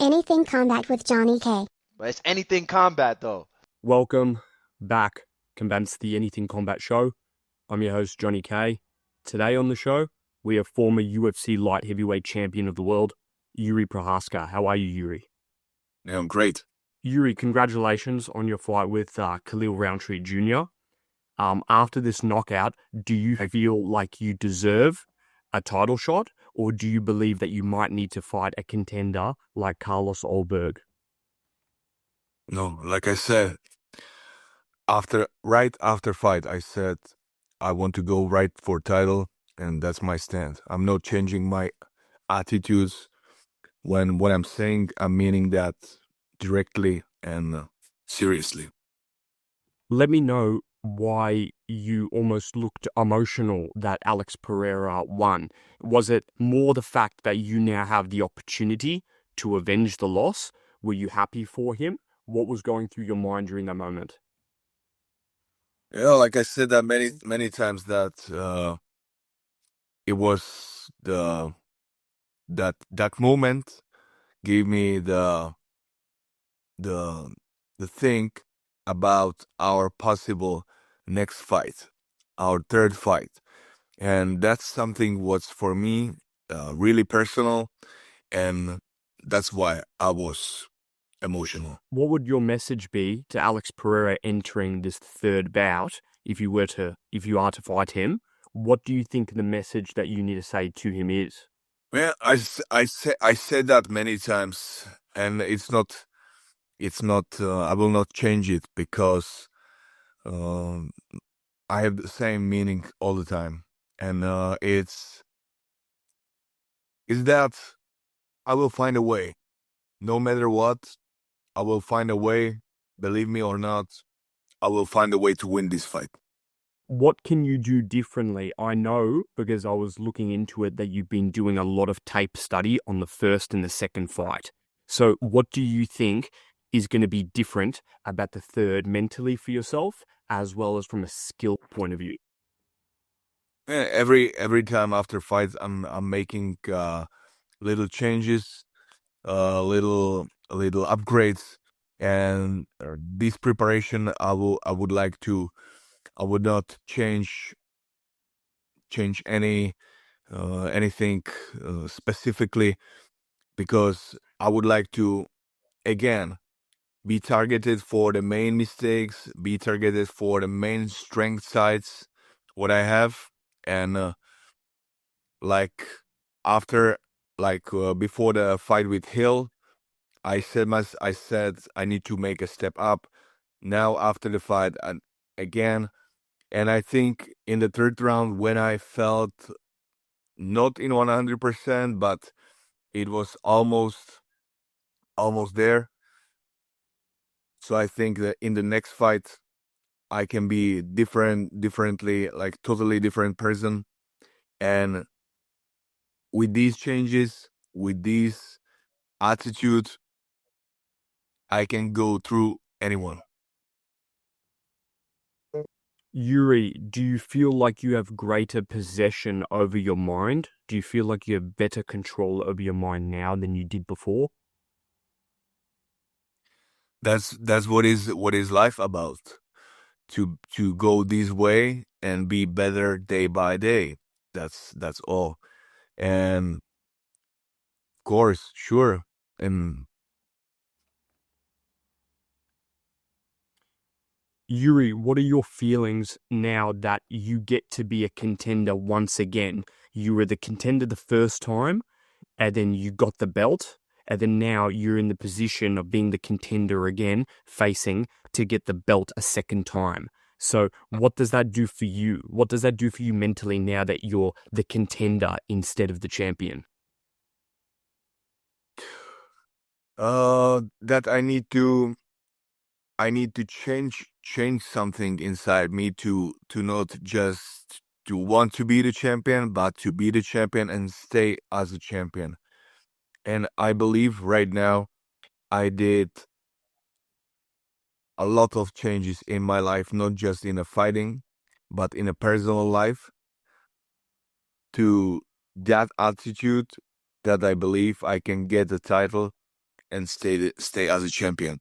Anything Combat with Johnny K. But it's anything combat, though. Welcome back, combatants, to the Anything Combat Show. I'm your host, Johnny K. Today on the show, we have former UFC light heavyweight champion of the world, Jiří Procházka. How are you, Jiří? Yeah, I'm great. Jiří, congratulations on your fight with Khalil Rountree Jr. After this knockout, do you feel like you deserve a title shot, or do you believe that you might need to fight a contender like Carlos Ulberg? No, like I said, right after fight, I said I want to go right for title, and that's my stand. I'm not changing my attitudes. When I'm saying, I'm meaning that directly and seriously. Let me know why you almost looked emotional that Alex Pereira won. Was it more the fact that you now have the opportunity to avenge the loss? Were you happy for him? What was going through your mind during that moment? Yeah, like I said that many times, that it was that moment gave me the think about our possible next fight, our third fight. And that's something what's for me really personal, and that's why I was emotional. What would your message be to Alex Pereira entering this third bout if you are to fight him? What do you think the message that you need to say to him is? Well, I said that many times, and it's not I will not change it, because I have the same meaning all the time, and it's that I will find a way, no matter what. I will find a way. Believe me or not, I will find a way to win this fight. What can you do differently? I know, because I was looking into it, that you've been doing a lot of tape study on the first and the second fight. So what do you think is going to be different about the third mentally for yourself, as well as from a skill point of view? Yeah, every time after fights, I'm making little changes, little upgrades, and this preparation I would not change anything specifically, because I would like to again be targeted for the main mistakes, be targeted for the main strength sides what I have, and before the fight with Hill, I said I need to make a step up. Now after the fight, and again, and I think in the third round, when I felt not in 100%, but it was almost there. So I think that in the next fight, I can be differently, like totally different person. And with these changes, with these attitude, I can go through anyone. Jiří, do you feel like you have greater possession over your mind? Do you feel like you have better control over your mind now than you did before? That's what is life about. To go this way and be better day by day. That's all. And of course, sure. And Jiří, what are your feelings now that you get to be a contender once again? You were the contender the first time, and then you got the belt, and then now you're in the position of being the contender again, facing to get the belt a second time. So what does that do for you? What does that do for you mentally now that you're the contender instead of the champion? that I need to change something inside me to not just to want to be the champion, but to be the champion and stay as a champion. And I believe right now I did a lot of changes in my life, not just in a fighting, but in a personal life, to that attitude that I believe I can get the title and stay as a champion.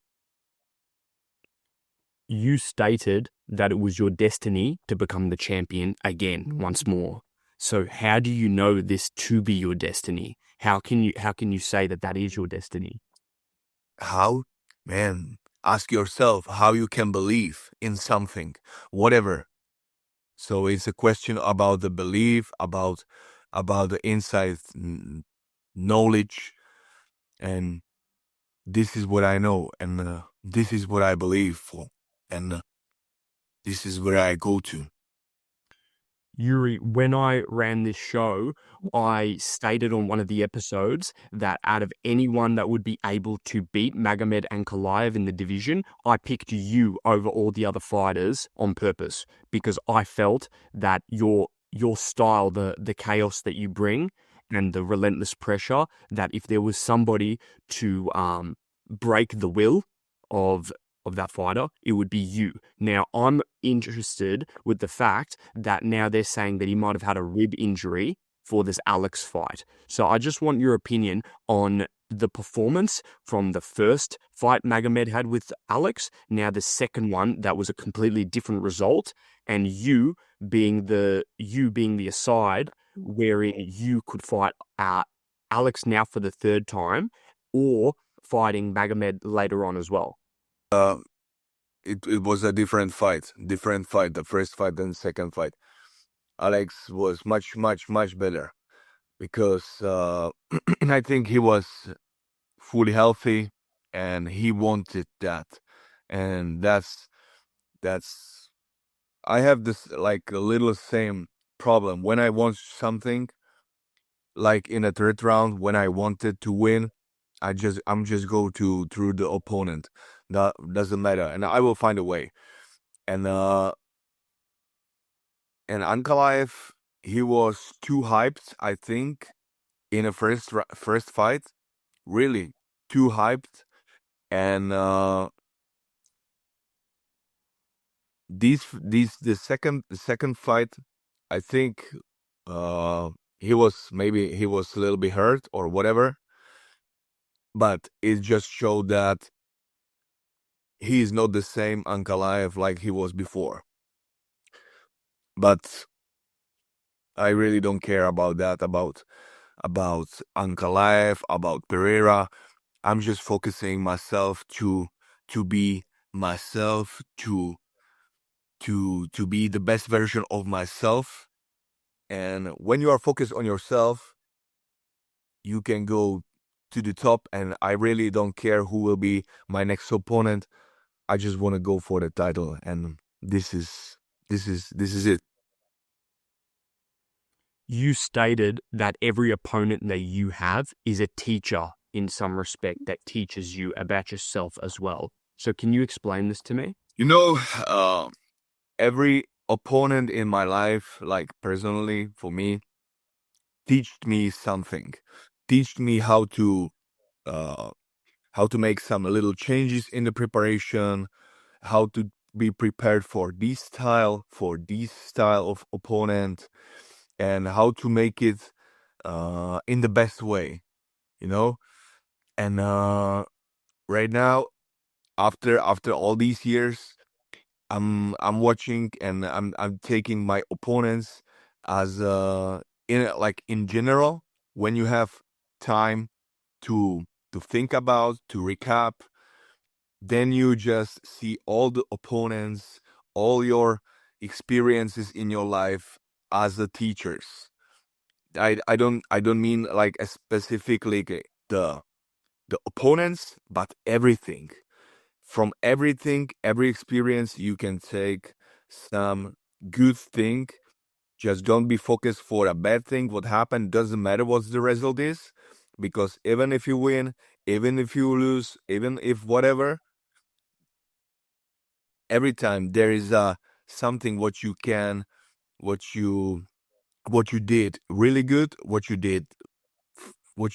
You stated that it was your destiny to become the champion again once more. So how do you know this to be your destiny? How can you say that that is your destiny? How? Man, ask yourself how you can believe in something, whatever. So it's a question about the belief, about the insight, knowledge, and this is what I know, and this is what I believe for, and this is where I go to. Yuri, when I ran this show, I stated on one of the episodes that out of anyone that would be able to beat Magomed Ankalaev in the division, I picked you over all the other fighters on purpose because I felt that your style, the chaos that you bring and the relentless pressure, that if there was somebody to break the will of that fighter, it would be you. Now, I'm interested with the fact that now they're saying that he might have had a rib injury for this Alex fight. So I just want your opinion on the performance from the first fight Magomed had with Alex, now the second one that was a completely different result, and you being the aside wherein you could fight Alex now for the third time, or fighting Magomed later on as well. It was a different fight, the first fight and second fight. Alex was much better because I think he was fully healthy and he wanted that, and that's I have this like a little same problem when I want something, like in a third round when I wanted to win, I'm just go through the opponent. That doesn't matter, and I will find a way. And Ankalaev, he was too hyped, I think, in a first fight, really too hyped. And the second fight, I think he was a little bit hurt or whatever, but it just showed that he is not the same Ankalaev like he was before. But I really don't care about that, about Ankalaev, about Pereira. I'm just focusing myself to be myself, to be the best version of myself. And when you are focused on yourself, you can go to the top, and I really don't care who will be my next opponent. I just want to go for the title, and this is it. You stated that every opponent that you have is a teacher in some respect that teaches you about yourself as well. So can you explain this to me? You know, every opponent in my life, like personally for me, teached me something. Teached me how to make some little changes in the preparation, how to be prepared for this style of opponent, and how to make it in the best way, you know. And right now, after all these years, I'm watching, and I'm taking my opponents as in general, when you have time to think about, to recap, then you just see all the opponents, all your experiences in your life as the teachers. I don't mean like specifically the opponents, but everything. From everything, every experience, you can take some good thing. Just don't be focused for a bad thing. What happened doesn't matter what the result is, because even if you win, even if you lose, even if whatever, every time there is something what you did really good, what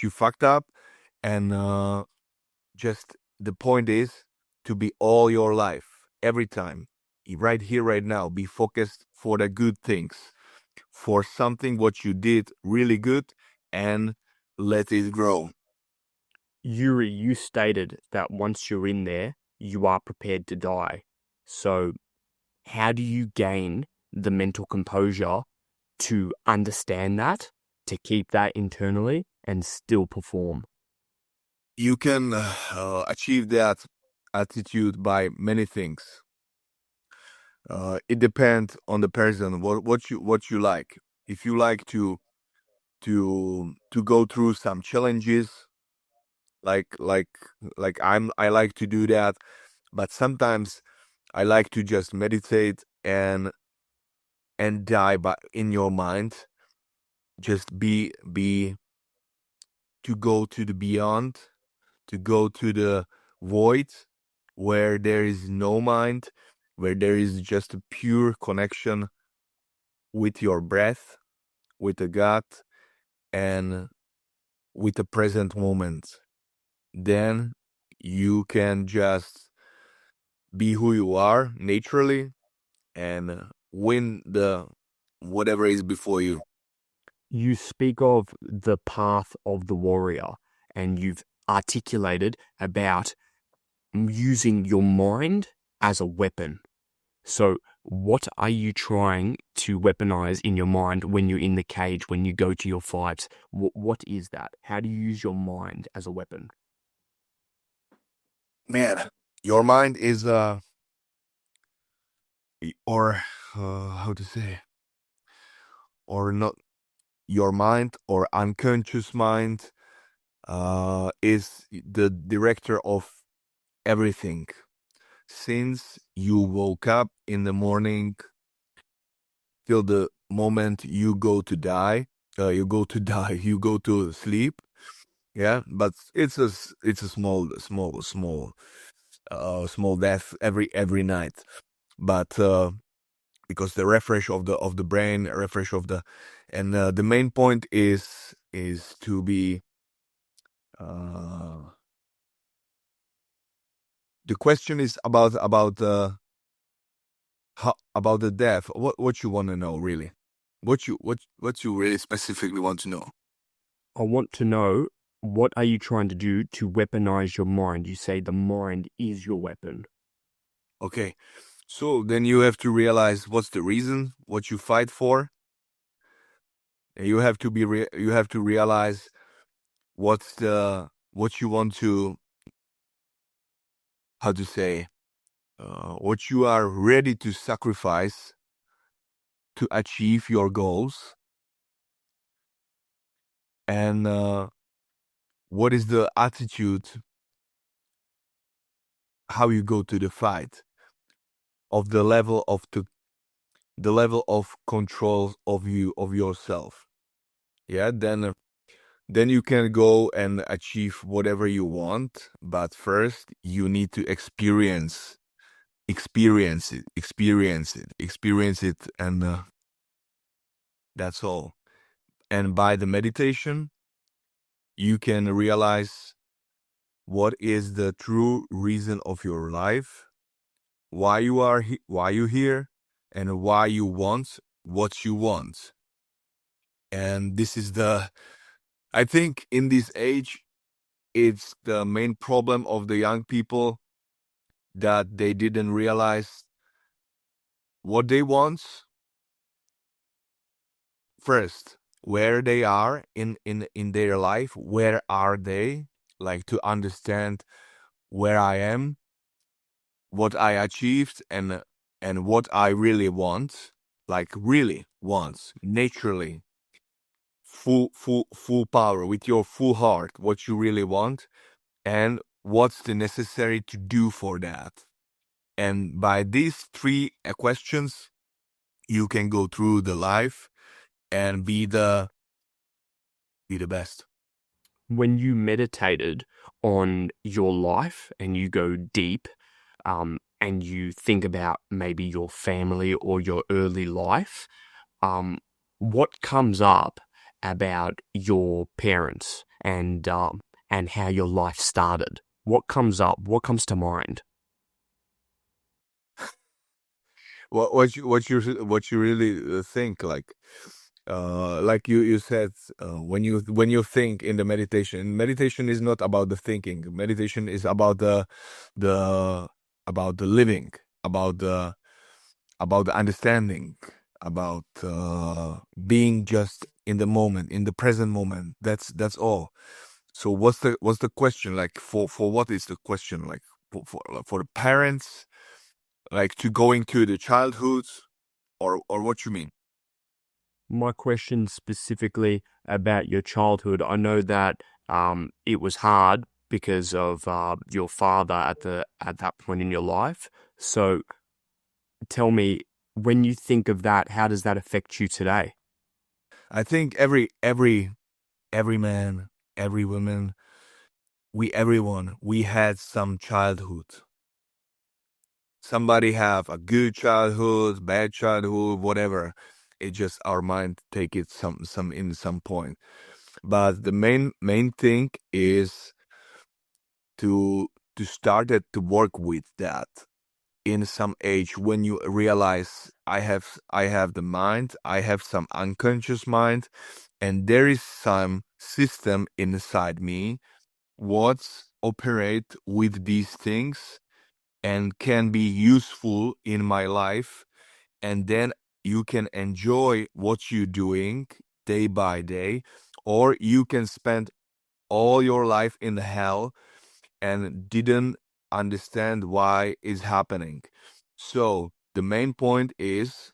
you fucked up, and just the point is to be all your life, every time, right here, right now, be focused for the good things, for something what you did really good, and let it grow. Yuri, you stated that once you're in there, you are prepared to die. So how do you gain the mental composure to understand that, to keep that internally and still perform? You can achieve that attitude by many things. It depends on the person, what you like. If you like to go through some challenges, like like I like to do that, but sometimes I like to just meditate and die by in your mind, just be to go to the beyond, to go to the void where there is no mind, where there is just a pure connection with your breath, with the God, and with the present moment. Then you can just be who you are naturally and win the whatever is before you. You speak of the path of the warrior, and you've articulated about using your mind as a weapon. So what are you trying to weaponize in your mind when you're in the cage, when you go to your fights? What is that? How do you use your mind as a weapon? Man, your mind is or how to say, or not, your mind or unconscious mind is the director of everything. Since you woke up in the morning till the moment you go to die, you go to sleep. Yeah, but it's a small death every night. But because the refresh of the brain, refresh of the main point is to be. The question is about the death. What you want to know really? What you really specifically want to know? I want to know, what are you trying to do to weaponize your mind? You say the mind is your weapon. Okay, so then you have to realize what's the reason, what you fight for. You have to you have to realize what you want to, how to say, what you are ready to sacrifice to achieve your goals, and what is the attitude, how you go to the fight, of the level of the level of control of yourself. Yeah, then you can go and achieve whatever you want, but first you need to experience it, and that's all. And by the meditation, you can realize what is the true reason of your life, why you are why you here, and why you want what you want. And this is I think in this age, it's the main problem of the young people, that they didn't realize what they want first, where they are in their life, where are they, like to understand where I am, what I achieved, and what I really want, like really want, naturally, full power, with your full heart, what you really want, and what's the necessary to do for that. And by these three questions, you can go through the life and be the best. When you meditated on your life and you go deep, and you think about maybe your family or your early life, what comes up about your parents and how your life started? What comes up? What comes to mind? What you really think, like, like you said, when you think in the meditation is not about the thinking. Meditation is about the about the living, about the understanding, about being just in the moment, in the present moment. That's all. So what's the question, like, for what is the question, like, for the parents, like, to going to the childhood, or what you mean? My question specifically about your childhood, I know that it was hard because of your father at that point in your life. So tell me, when you think of that, how does that affect you today? I think every man, every woman, everyone, we had some childhood. Somebody have a good childhood, bad childhood, whatever. It just our mind take it some in some point. But the main thing is to start it to work with that in some age, when you realize I have the mind, I have some unconscious mind, and there is some system inside me what's operate with these things and can be useful in my life, and then you can enjoy what you're doing day by day, or you can spend all your life in hell and didn't understand why it's happening. So the main point is,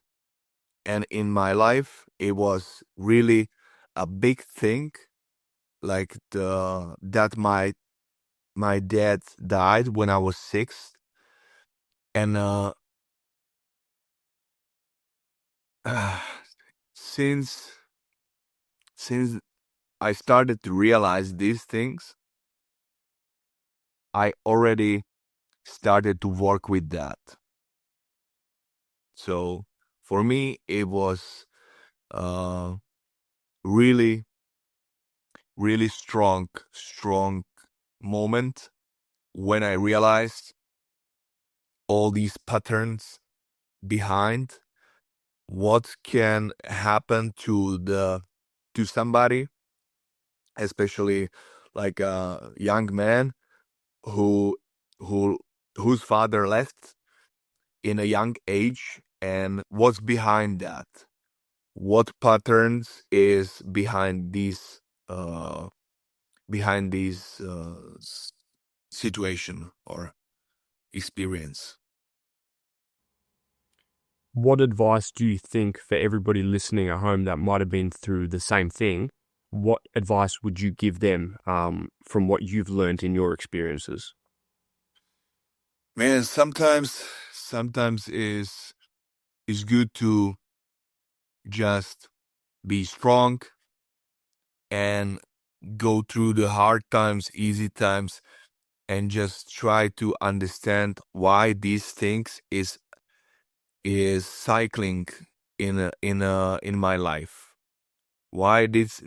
and in my life it was really a big thing, like the that my dad died when I was 6, and since since I started to realize these things, I already started to work with that. So for me, it was uh, really, really strong moment when I realized all these patterns behind what can happen to somebody, especially like a young man who who whose father left in a young age, and what's behind that, what patterns is uh behind these situation or experience. What advice do you think, for everybody listening at home that might have been through the same thing, what advice would you give them from what you've learned in your experiences? Man, sometimes is good to just be strong and go through the hard times, easy times, and just try to understand why these things is cycling in my life. Why these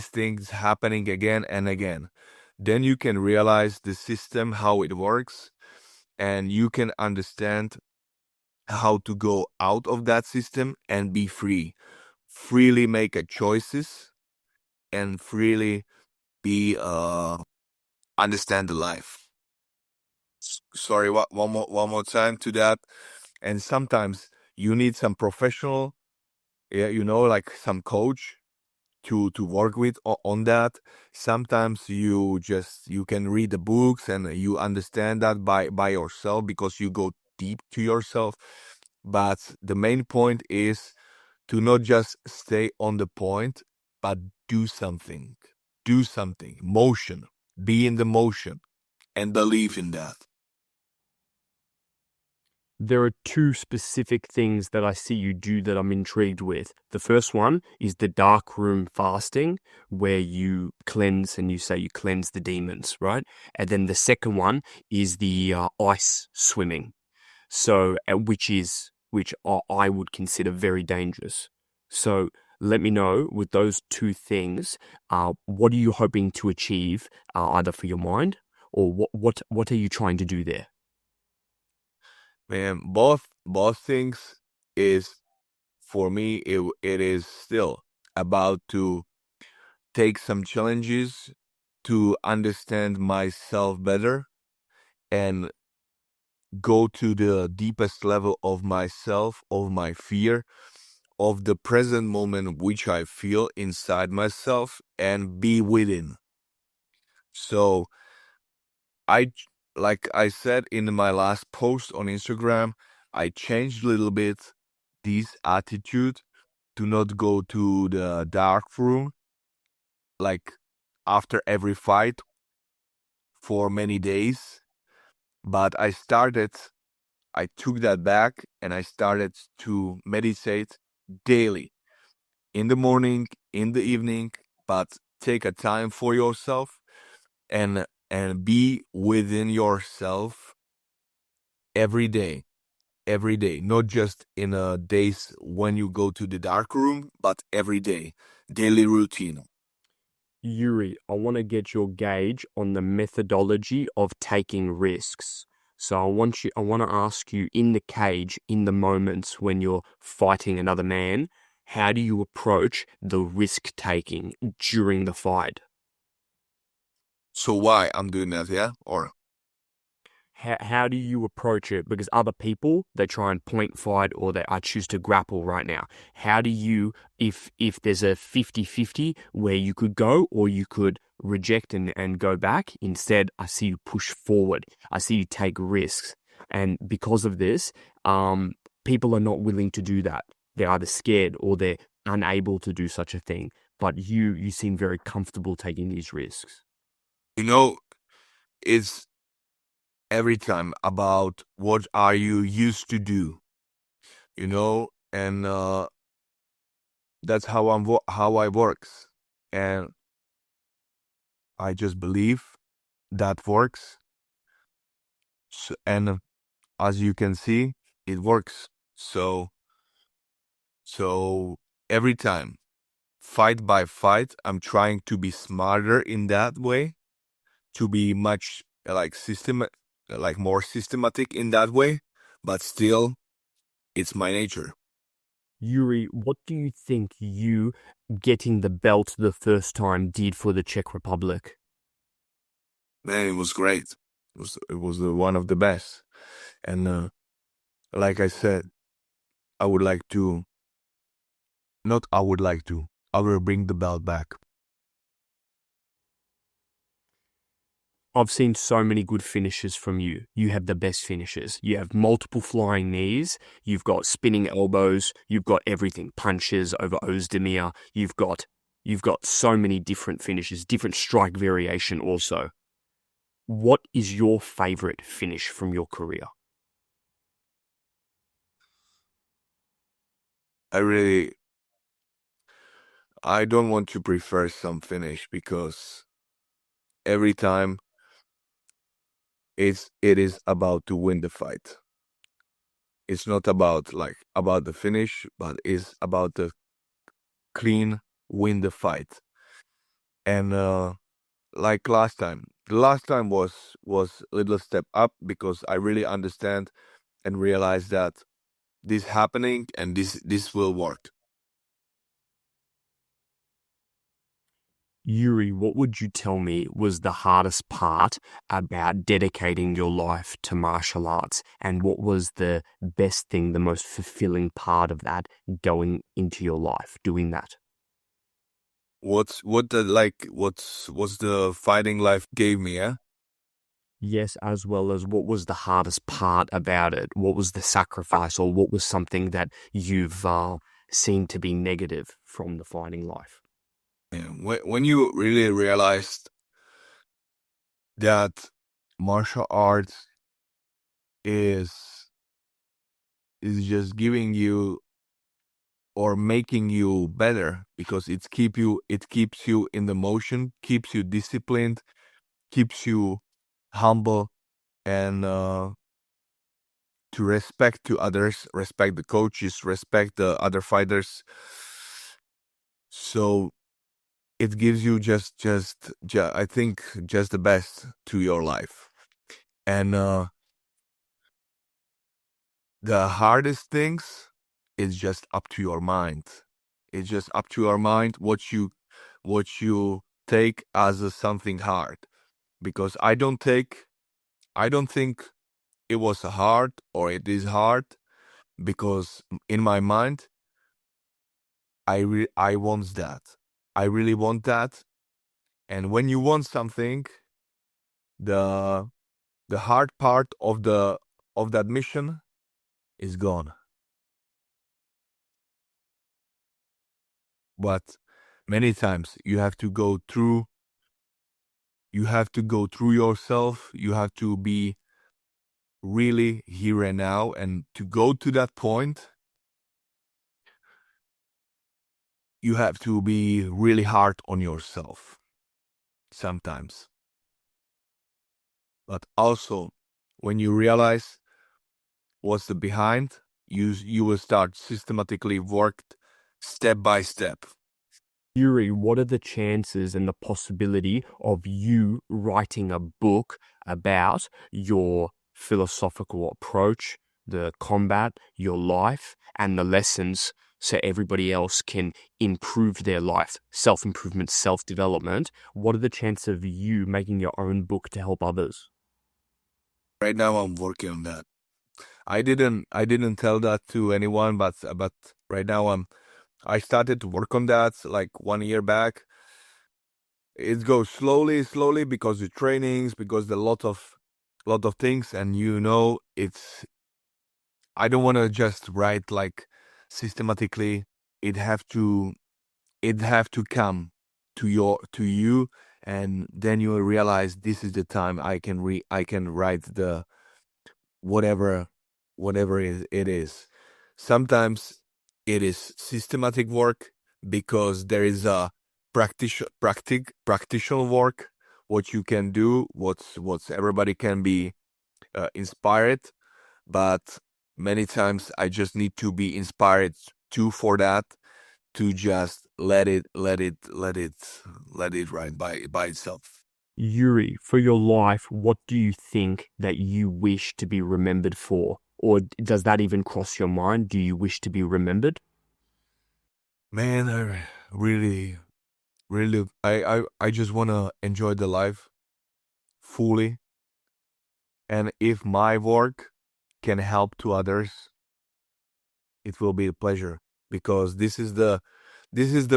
things happening again and again. Then you can realize the system, how it works, and you can understand how to go out of that system and be free. Freely make a choices and freely be understand the life. Sorry, what one more time to that. And sometimes you need some professional, yeah, like some coach to work with on that. Sometimes you can read the books and you understand that by yourself because you go deep to yourself. But the main point is to not just stay on the point, but do something. Do something. Motion. Be in the motion and believe in that. There are two specific things that I see you do that I'm intrigued with. The first one is the dark room fasting, where you cleanse and you say you cleanse the demons, right? And then the second one is the ice swimming. So, which I would consider very dangerous. So, let me know, with those two things, what are you hoping to achieve, either for your mind, or what are you trying to do there? Man, both things is for me, it is still about to take some challenges to understand myself better and go to the deepest level of myself, of my fear, of the present moment which I feel inside myself, and be within. So like I said in my last post on Instagram, I changed a little bit this attitude to not go to the dark room like after every fight for many days. But I took that back and I started to meditate daily, in the morning, in the evening, but take a time for yourself and be within yourself every day, not just in days when you go to the dark room, but every day, daily routine. Yuri, I want to get your gauge on the methodology of taking risks. So I want to ask you, in the cage, in the moments when you're fighting another man, how do you approach the risk taking during the fight? So why I'm doing that, yeah? Or How do you approach it? Because other people, they try and point fight, or I choose to grapple right now. How do you, if there's a 50-50 where you could go or you could reject and go back, instead I see you push forward. I see you take risks. And because of this, people are not willing to do that. They're either scared or they're unable to do such a thing. But you seem very comfortable taking these risks. it's every time about what are you used to do, and that's how I works, and I just believe that works. And as you can see, it works. So every time, fight by fight, I'm trying to be smarter in that way, to be much more systematic in that way, but still, it's my nature. Yuri, what do you think you getting the belt the first time did for the Czech Republic? Man, it was great. It was one of the best. And like I said, I would like to. Not I would like to. I will bring the belt back. I've seen so many good finishes from you. You have the best finishes. You have multiple flying knees. You've got spinning elbows. You've got everything. Punches over Ozdemir. You've got so many different finishes, different strike variation also. What is your favorite finish from your career? I don't want to prefer some finish because every time it is about to win the fight. It's not about the finish, but it's about the clean win the fight. And like last time, the last time was a little step up because I really understand and realize that this happening and this will work. Yuri, what would you tell me was the hardest part about dedicating your life to martial arts? And what was the best thing, the most fulfilling part of that going into your life, doing that? What's the fighting life gave me, yeah? Yes, as well as what was the hardest part about it? What was the sacrifice, or what was something that you've seen to be negative from the fighting life? Yeah. When you really realized that martial arts is just giving you or making you better because it keeps you in the motion, keeps you disciplined, keeps you humble, and to respect to others, respect the coaches, respect the other fighters. So it gives you I think just the best to your life. And the hardest things it's just up to your mind. It's just up to your mind what you take as something hard. Because I don't think it was hard or it is hard, because in my mind I want that. I really want that. And when you want something, the hard part of that mission is gone. But many times you have to go through yourself. You have to be really here and now, and to go to that point you have to be really hard on yourself sometimes. But also, when you realize what's the behind, you will start systematically worked step by step. Yuri, what are the chances and the possibility of you writing a book about your philosophical approach, the combat, your life, and the lessons, so everybody else can improve their life, self-improvement, self-development? What are the chances of you making your own book to help others? Right now I'm working on that. I didn't tell that to anyone, but right now I started to work on that like 1 year back. It goes slowly because the trainings, because the lot of things, and it's, I don't want to just write like systematically. It have to come to you, and then you will realize this is the time I can write the whatever it is. Sometimes it is systematic work because there is a practical work, what you can do, what's everybody can be inspired. But many times I just need to be inspired too for that, to just let it ride by itself. Yuri, for your life, what do you think that you wish to be remembered for? Or does that even cross your mind? Do you wish to be remembered? Man, I really, I just want to enjoy the life fully. And if my work can help to others, it will be a pleasure, because this is the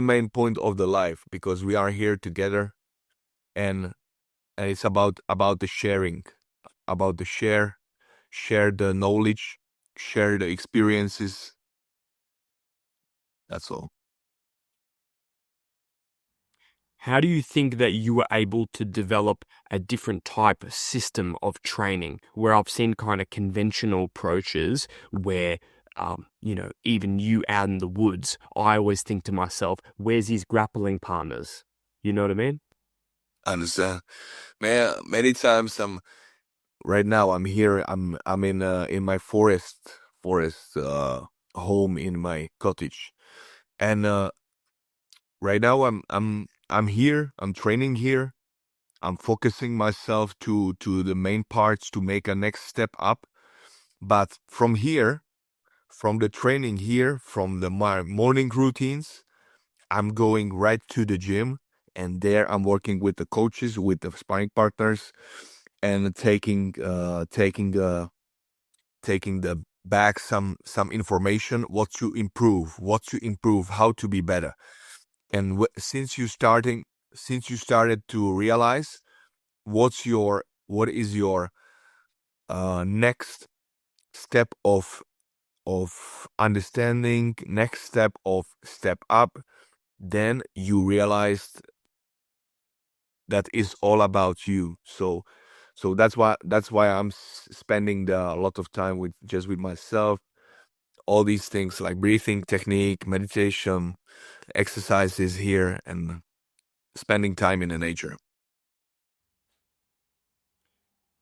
main point of the life, because we are here together, and it's about the sharing, about the share the knowledge, share the experiences. That's all. How do you think that you were able to develop a different type of system of training, where I've seen kind of conventional approaches where, even you out in the woods, I always think to myself, where's his grappling partners? You know what I mean? Understand, man. Many times right now I'm here. I'm in my forest home, in my cottage, and right now I'm here. I'm training here. I'm focusing myself to the main parts to make a next step up. But from here, from the training here, from my morning routines, I'm going right to the gym, and there I'm working with the coaches, with the sparring partners, and taking the back some information, what to improve, how to be better. And since you started to realize what is your next step of understanding, next step of step up, then you realized that is all about you. So that's why I'm spending a lot of time with myself, all these things like breathing technique, meditation, exercises here, and spending time in the nature.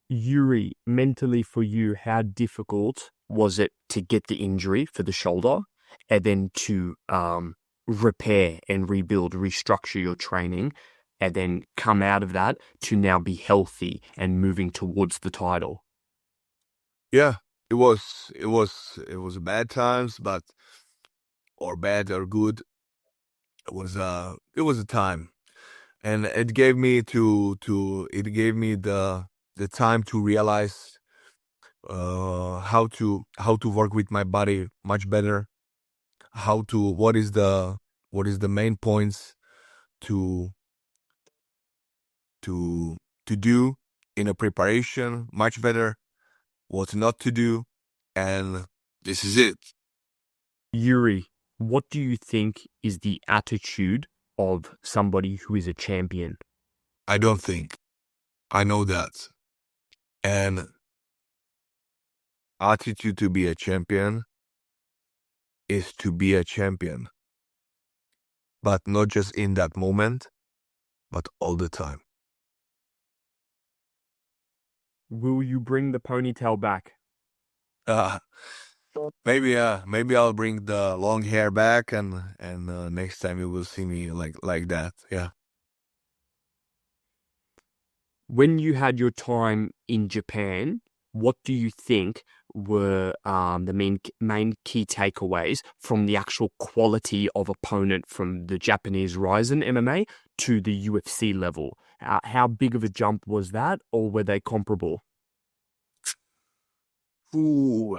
Yuri, mentally for you, how difficult was it to get the injury for the shoulder and then to repair and rebuild, restructure your training, and then come out of that to now be healthy and moving towards the title? Yeah, it was bad times, but or bad or good. It was a time, and it gave me the time to realize how to work with my body much better, what is the main points to to do in a preparation much better, what not to do, and this is it. Jiří, what do you think is the attitude of somebody who is a champion? I don't think I know that. And attitude to be a champion is to be a champion, but not just in that moment, but all the time. Will you bring the ponytail back? Maybe I'll bring the long hair back, and next time you will see me like that. Yeah. When you had your time in Japan, what do you think were the main key takeaways from the actual quality of opponent from the Japanese Rizin MMA to the UFC level? How big of a jump was that, or were they comparable? Ooh.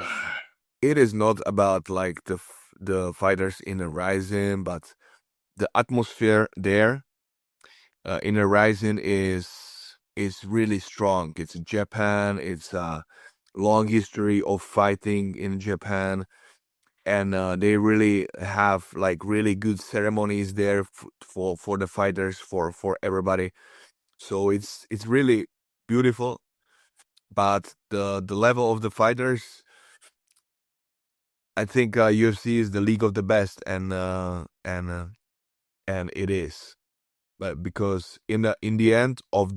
It is not about like the fighters in a Rizin, but the atmosphere there in a Rizin is really strong. It's Japan. It's a long history of fighting in Japan, and they really have like really good ceremonies there for the fighters, for everybody. So it's really beautiful. But the level of the fighters, I think UFC is the league of the best, and it is. But because in the end of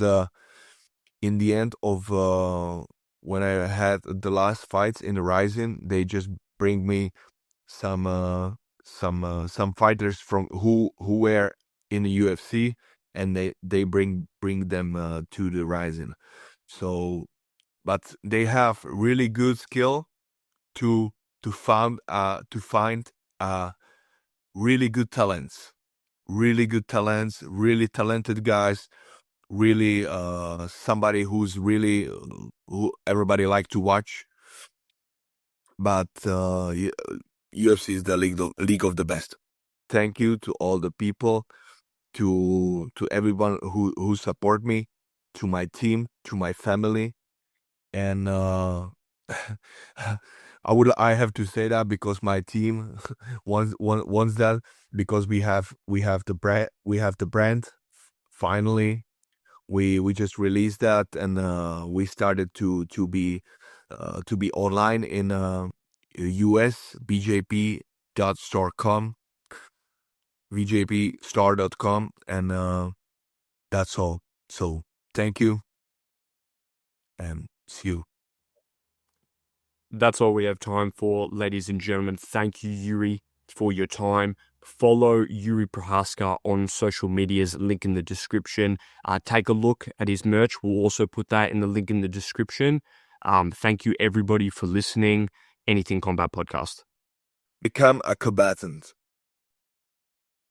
when I had the last fights in the Rizin, they just bring me some fighters from who were in the UFC, and they bring them to the Rizin. So, but they have really good skill to find really good talents, really talented guys, really somebody who's really who everybody like to watch. But UFC is the league of the best. Thank you to all the people, to everyone who support me, to my team, to my family, and I have to say that because my team wants that, because we have the brand. Finally, we just released that, and we started to be online in US bjp.store.com, vjpstar.com, and that's all. So thank you, and see you. That's all we have time for, ladies and gentlemen. Thank you, Jiří, for your time. Follow Jiří Procházka on social medias, link in the description. Take a look at his merch. We'll also put that in the link in the description. Thank you, everybody, for listening. Anything Combat Podcast. Become a combatant.